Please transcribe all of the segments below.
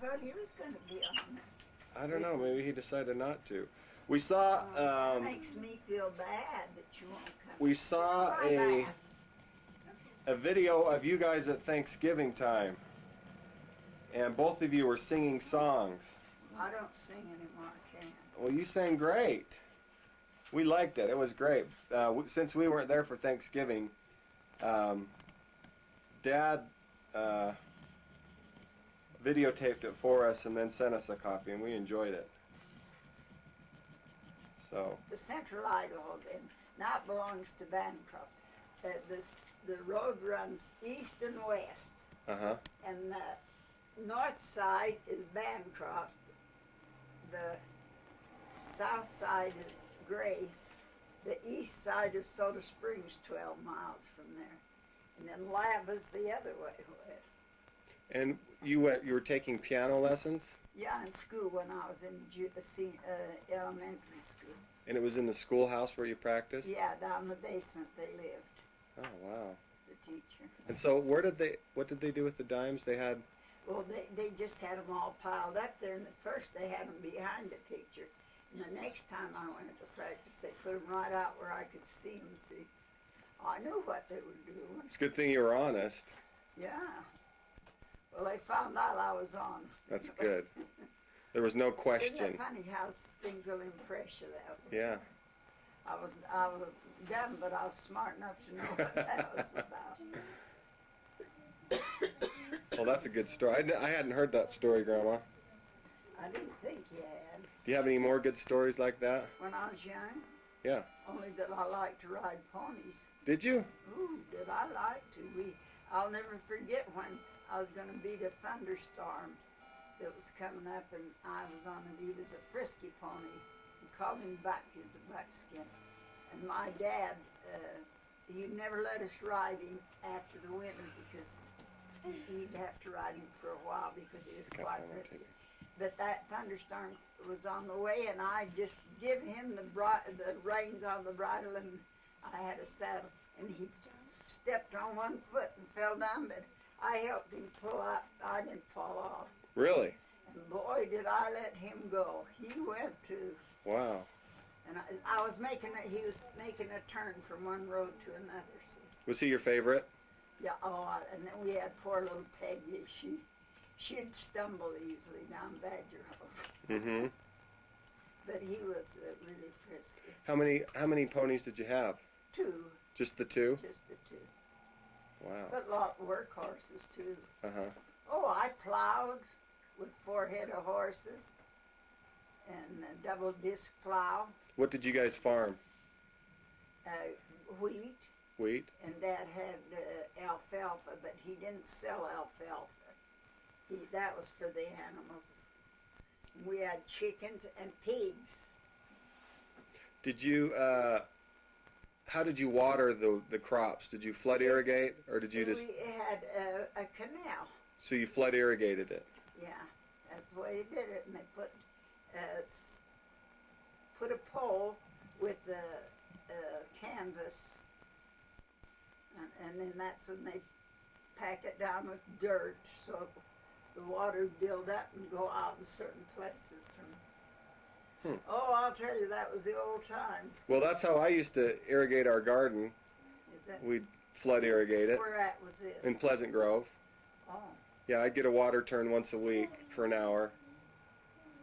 thought he was going to be on there. I don't know. Maybe he decided not to. We saw. That makes me feel bad that you won't come. We saw a video of you guys at Thanksgiving time, and both of you were singing songs. I don't sing anymore, I can't. Well, you sang great. We liked it. It was great. Since we weren't there for Thanksgiving, Dad videotaped it for us and then sent us a copy, and we enjoyed it. So. The Central Idaho, now it belongs to Bancroft. The road runs east and west. Uh-huh. And the north side is Bancroft. The south side is Grace. The east side is Soda Springs, 12 miles from there. And then Lava's the other way west. And you were taking piano lessons? Yeah, in school when I was in elementary school. And it was in the schoolhouse where you practiced? Yeah, down in the basement they lived. Oh, wow. The teacher. And so what did they do with the dimes they had? Well, they just had them all piled up there, and at first they had them behind the picture. And the next time I went to practice, they put them right out where I could see them. See, I knew what they were doing. It's a good thing you were honest. Yeah. Well, they found out I was honest. That's good. There was no question. Isn't it funny how things will impress you that way? Yeah. I was dumb, but I was smart enough to know what that was about. Well, that's a good story. I hadn't heard that story, Grandma. I didn't think you had. Do you have any more good stories like that? When I was young? Yeah. Only that I liked to ride ponies. Did you? Ooh, did I like to. I'll never forget when I was going to beat a thunderstorm that was coming up, and I was on him. He was a frisky pony. We called him Buck. He's a buckskin. And my dad, he'd never let us ride him after the winter because he'd have to ride him for a while because he was quite frisky. But that thunderstorm was on the way, and I just give him the reins on the bridle, and I had a saddle, and he stepped on one foot and fell down, but I helped him pull up. I didn't fall off. Really? And boy, did I let him go. He went too. Wow. And he was making a turn from one road to another. See? Was he your favorite? Yeah, and then we had poor little Peggy. She'd stumble easily down Badger Holes. Mm-hmm. But he was really frisky. How many ponies did you have? 2. Just the 2? Just the 2. Wow. But a lot of work horses too. Uh-huh. Oh, I plowed with 4 head of horses and a double disc plow. What did you guys farm? Wheat. Wheat? And Dad had alfalfa, but he didn't sell alfalfa. That was for the animals. We had chickens and pigs. Did you, how did you water the crops? Did you flood irrigate, or did you just... We had a canal. So you flood irrigated it? Yeah, that's the way they did it. And they put a pole with the canvas, and then that's when they pack it down with dirt, so the water would build up and go out in certain places. Oh, I'll tell you, that was the old times. Well, that's how I used to irrigate our garden. Is that? We'd flood irrigate it. Where at was this? In Pleasant Grove. Oh. Yeah, I'd get a water turn once a week for an hour,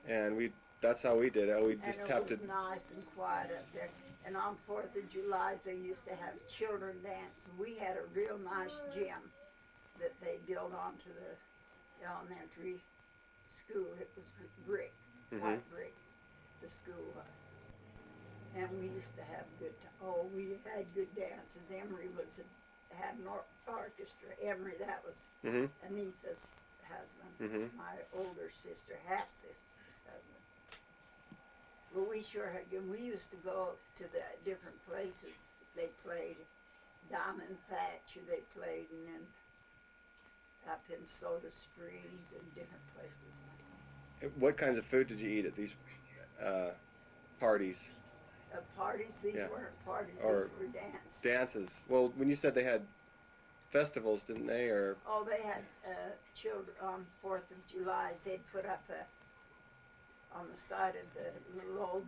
and that's how we did it. We just tapped it. And it was nice and quiet up there. And on 4th of July, they used to have children dance. We had a real nice gym that they built onto the elementary school. It was brick, white brick, the school was. And we used to have we had good dances. Emery had an orchestra. Emery, that was Anita's husband, my older sister, half-sister's husband. Well, we sure had good. We used to go to the different places. They played Diamond Thatcher, they played, and then up in Soda Springs and different places. What kinds of food did you eat at these parties? Parties? These weren't parties, or these were dances. Dances. Well, when you said they had festivals, didn't they? Or Oh, they had children on 4th of July. They'd put up on the side of the little old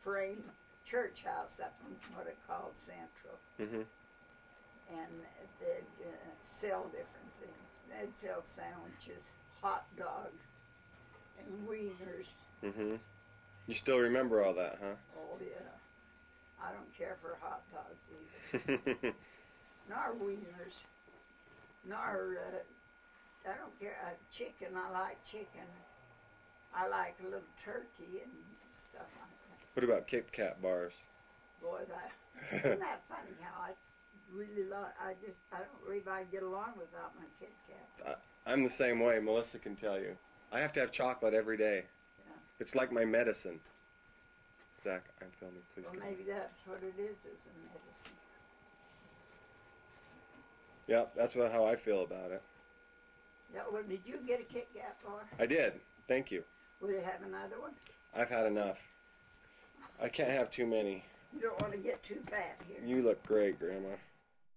frame church house up in what it called Central. Mhm. And they'd sell different things. They'd sell sandwiches, hot dogs, and wieners. Mhm. You still remember all that, huh? Oh yeah. I don't care for hot dogs either. Nor wieners. Nor I don't care. Chicken. I like chicken. I like a little turkey and stuff like that. What about Kit Kat bars? Boy, isn't that funny how I really I don't believe I get along without my Kit Kat. I'm the same way. Melissa can tell you. I have to have chocolate every day. Yeah. It's like my medicine. Zach, I'm filming. Please. Well, maybe that's what it is a medicine. Yeah, that's how I feel about it. Yeah. Well, did you get a Kit Kat bar? I did. Thank you. Will you have another one? I've had enough. I can't have too many. You don't want to get too fat here. You look great, Grandma.